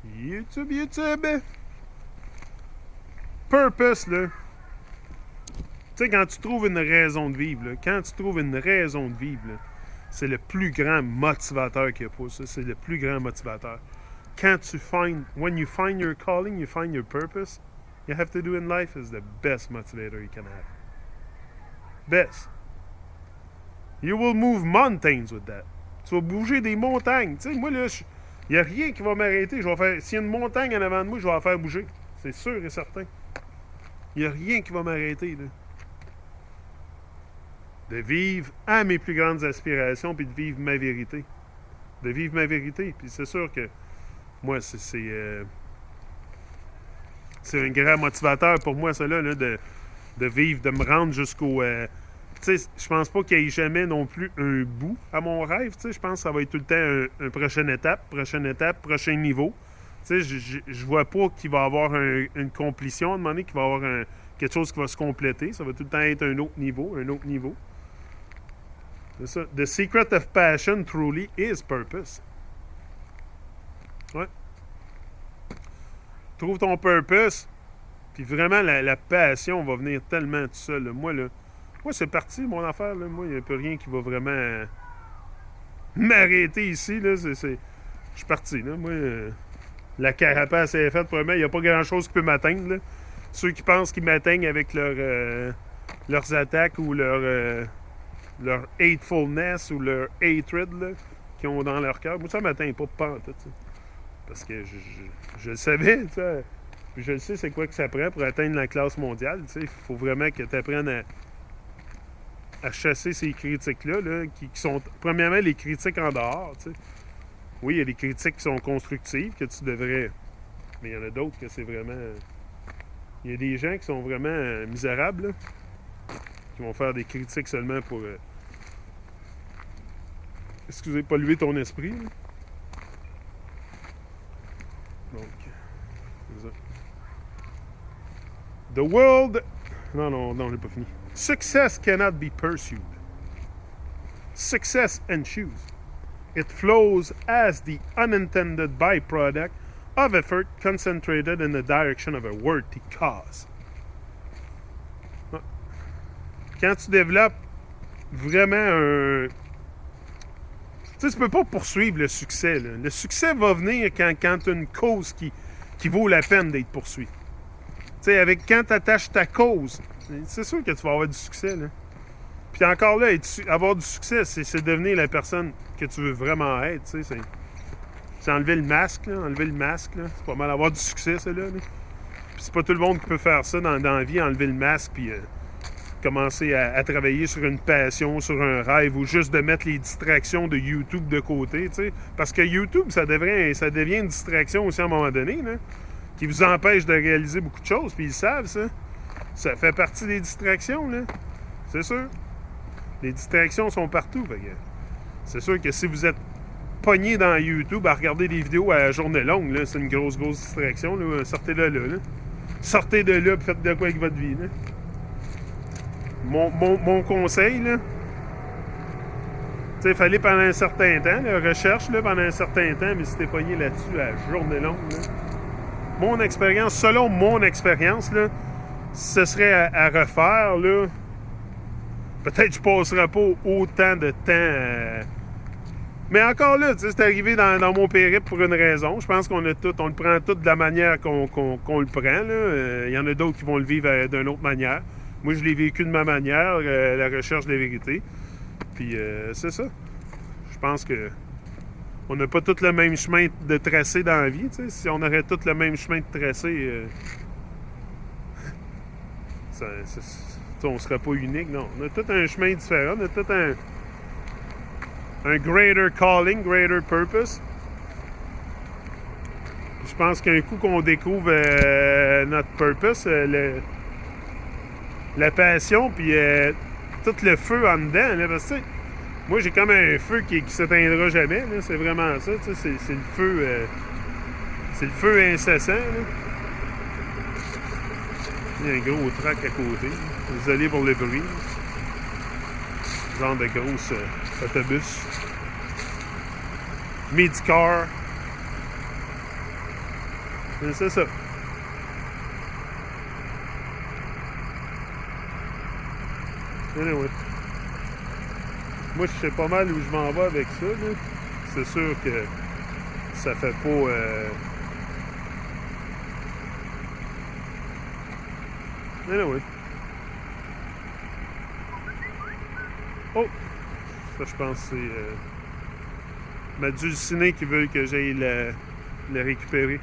YouTube. Purpose, là. Tu sais, quand tu trouves une raison de vivre, là, c'est le plus grand motivateur qu'il y a pour ça. C'est le plus grand motivateur. When you find your calling, you find your purpose, you have to do in life is the best motivator you can have. Best. You will move mountains with that. Tu vas bouger des montagnes. Tu sais, moi, là, il n'y a rien qui va m'arrêter. S'il y a une montagne en avant de moi, je vais la faire bouger. C'est sûr et certain. Il n'y a rien qui va m'arrêter, là. De vivre à mes plus grandes aspirations, puis de vivre ma vérité. De vivre ma vérité. Puis c'est sûr que moi, c'est un grand motivateur pour moi, ça, là, de vivre, de me rendre jusqu'au... tu sais, je pense pas qu'il y ait jamais non plus un bout à mon rêve. Tu sais, je pense que ça va être tout le temps une prochaine étape, prochain niveau. Tu sais, je vois pas qu'il va y avoir une complétion à un moment donné, qu'il va y avoir quelque chose qui va se compléter. Ça va tout le temps être un autre niveau. C'est ça. The secret of passion truly is purpose. Ouais. Trouve ton purpose, puis vraiment, la passion va venir tellement tout seul. Là. Moi, c'est parti, mon affaire. Là. Moi, il n'y a plus rien qui va vraiment m'arrêter ici. Là. Je suis parti. Là. Moi, la carapace est faite pour moi. Il n'y a pas grand-chose qui peut m'atteindre. Là. Ceux qui pensent qu'ils m'atteignent avec leurs attaques ou leur hatefulness ou leur hatred qu'ils ont dans leur cœur, moi, ça ne m'atteint pas pantoute. Parce que je le savais. T'sais. Je le sais, c'est quoi que ça prend pour atteindre la classe mondiale. Il faut vraiment que tu apprennes à chasser ces critiques-là, là, qui sont, premièrement, les critiques en dehors. T'sais. Oui, il y a des critiques qui sont constructives, que tu devrais... Mais il y en a d'autres que c'est vraiment... Il y a des gens qui sont vraiment misérables, là, qui vont faire des critiques seulement pour... excusez, polluer ton esprit. Là. Donc, c'est ça. The world... Non, j'ai pas fini. Success cannot be pursued. Success ensues. It flows as the unintended byproduct of effort concentrated in the direction of a worthy cause. Quand tu développes vraiment un... Tu sais, tu peux pas poursuivre le succès. Là. Le succès va venir quand tu as une cause qui vaut la peine d'être poursuivie. Tu sais, quand tu attaches ta cause, c'est sûr que tu vas avoir du succès. Là. Puis encore là, avoir du succès, c'est devenir la personne que tu veux vraiment être. Tu sais, c'est enlever le masque. Là, c'est pas mal avoir du succès, ça. Là. Puis c'est pas tout le monde qui peut faire ça dans la vie, enlever le masque, puis commencer à travailler sur une passion, sur un rêve, ou juste de mettre les distractions de YouTube de côté. Tu sais. Parce que YouTube, ça devient une distraction aussi à un moment donné, là, qui vous empêche de réaliser beaucoup de choses, puis ils savent ça. Ça fait partie des distractions, là. C'est sûr. Les distractions sont partout. C'est sûr que si vous êtes pogné dans YouTube à regarder des vidéos à journée longue, là, c'est une grosse distraction. Là. Sortez de là. Sortez de là et faites de quoi avec votre vie. Là. Mon conseil, là, il fallait pendant un certain temps, là, recherche là, pendant un certain temps, mais si t'es pogné là-dessus à journée longue, là, selon mon expérience, là, ce serait à refaire, là. Peut-être que je ne passerai pas autant de temps. Mais encore là, c'est arrivé dans mon périple pour une raison. Je pense on le prend tout de la manière qu'on le prend. Il y en a d'autres qui vont le vivre d'une autre manière. Moi, je l'ai vécu de ma manière, la recherche de la vérité. Puis c'est ça. Je pense que on n'a pas tous le même chemin de tracé dans la vie. T'sais. Si on aurait tous le même chemin de tracé, on ne serait pas unique. Non, on a tout un chemin différent. On a tout un greater calling, greater purpose. Je pense qu'un coup qu'on découvre notre purpose, la passion, puis tout le feu en dedans, là, parce que moi j'ai comme un feu qui s'éteindra jamais, là, c'est vraiment ça, c'est le feu c'est le feu incessant. Là. Il y a un gros track à côté, désolé pour le bruit, genre de gros autobus, mid-car. Mais c'est ça. Anyway. Moi, je sais pas mal où je m'en vais avec ça. Là. C'est sûr que ça fait pas... Anyway. Oh! Ça, je pense que c'est ma dulcinée qui veut que j'aille la récupérer.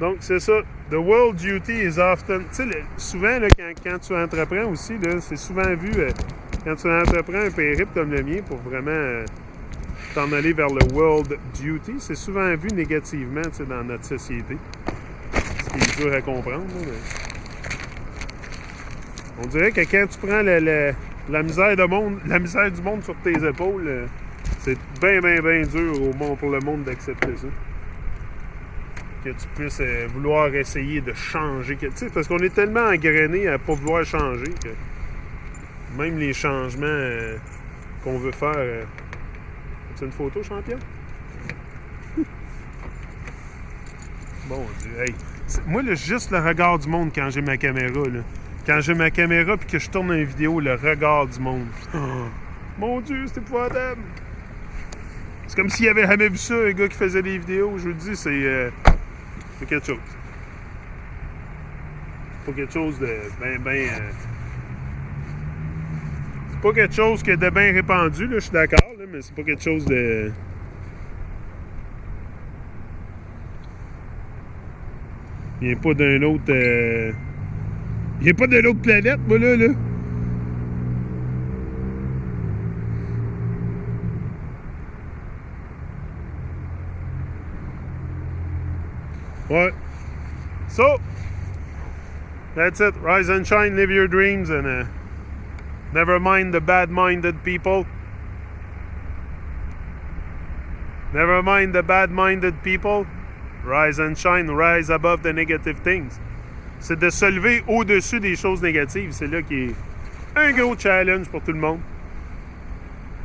Donc, c'est ça. The world duty is often... Tu sais, souvent, là, quand tu entreprends aussi, c'est souvent vu, quand tu entreprends un périple comme le mien pour vraiment t'en aller vers le world duty, c'est souvent vu négativement, tu sais, dans notre société. Ce qui est dur à comprendre. Là, mais... On dirait que quand tu prends la misère du monde sur tes épaules, c'est bien, bien, bien dur pour le monde d'accepter ça. Que tu puisses vouloir essayer de changer. Parce qu'on est tellement engrainé à ne pas vouloir changer que même les changements qu'on veut faire... As-tu une photo, champion? Bon Dieu, hey. Moi, juste le regard du monde quand j'ai ma caméra, là. Quand j'ai ma caméra et que je tourne une vidéo, le regard du monde. Oh, mon Dieu, c'est épouvantable! C'est comme s'il avait jamais vu ça, un gars qui faisait des vidéos. Je vous le dis, c'est quelque chose. C'est pas quelque chose de c'est pas quelque chose de bien répandu, là, je suis d'accord, là, mais c'est pas quelque chose de... Il vient pas d'un autre... Il vient pas d'une autre planète, moi, là. Ouais. So, that's it. Rise and shine, live your dreams, and never mind the bad-minded people. Never mind the bad-minded people. Rise and shine, rise above the negative things. C'est de se lever au-dessus des choses négatives. C'est là qui est un gros challenge pour tout le monde.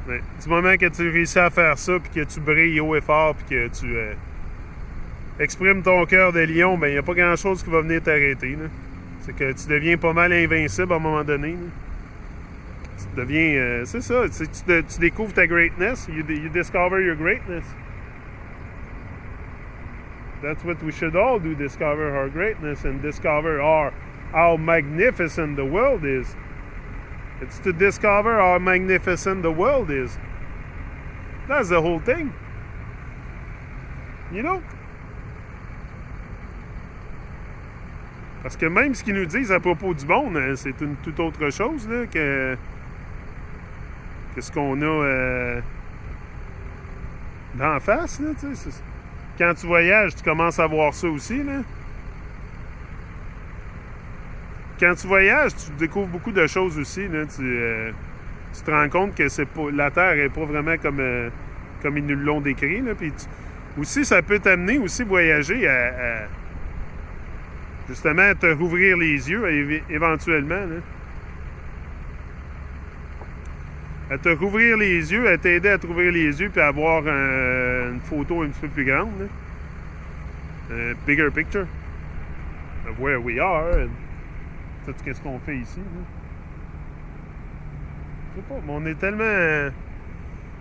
Mais, du moment que tu réussis à faire ça, puis que tu brilles haut et fort, puis que tu exprimes ton cœur de lion, ben il n'y a pas grand-chose qui va venir t'arrêter. C'est que tu deviens pas mal invincible à un moment donné. Là. Tu deviens... c'est ça, tu découvres ta greatness. You discover your greatness. That's what we should all do, discover our greatness and discover how magnificent the world is. It's to discover how magnificent the world is. That's the whole thing. You know? Parce que même ce qu'ils nous disent à propos du monde, c'est une toute autre chose là, que ce qu'on a d'en face. Là, quand tu voyages, tu commences à voir ça aussi. Là. Quand tu voyages, tu découvres beaucoup de choses aussi. Là. Tu te rends compte que la Terre n'est pas vraiment comme ils nous l'ont décrit. Là. Puis aussi, ça peut t'amener aussi voyager à justement te rouvrir les yeux éventuellement. Là. À te rouvrir les yeux, à t'aider à te rouvrir les yeux puis à avoir une photo un petit peu plus grande. Là. Bigger picture of where we are and tout ce qu'on fait ici. Là. Je sais pas, mais on est tellement...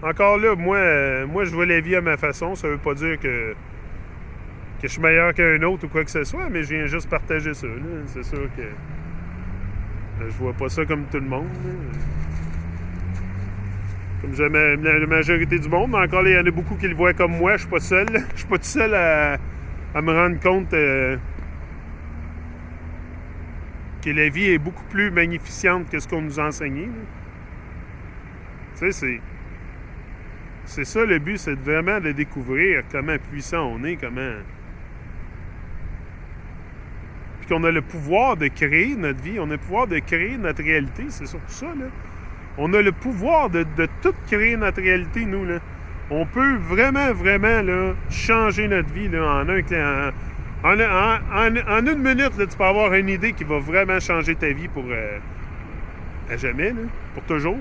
Encore là, moi je vois la vie à ma façon. Ça veut pas dire que je suis meilleur qu'un autre ou quoi que ce soit, mais je viens juste partager ça. Là. C'est sûr que je vois pas ça comme tout le monde. Là. Comme jamais la majorité du monde, mais encore là, il y en a beaucoup qui le voient comme moi. Je suis pas seul. Je suis pas tout seul à me rendre compte que la vie est beaucoup plus magnificente que ce qu'on nous a enseigné. Tu sais, c'est ça le but, c'est vraiment de découvrir comment puissant on est, comment... Puis qu'on a le pouvoir de créer notre vie, on a le pouvoir de créer notre réalité, c'est surtout ça, là. On a le pouvoir de tout créer notre réalité, nous, là. On peut vraiment, vraiment, là, changer notre vie, là, en une minute, là, tu peux avoir une idée qui va vraiment changer ta vie pour... à jamais, là, pour toujours.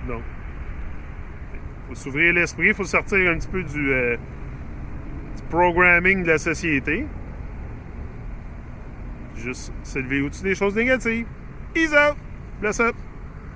Donc, faut s'ouvrir l'esprit, il faut sortir un petit peu du programming de la société. Juste s'élever au-dessus des choses négatives. Ease out! Bless up!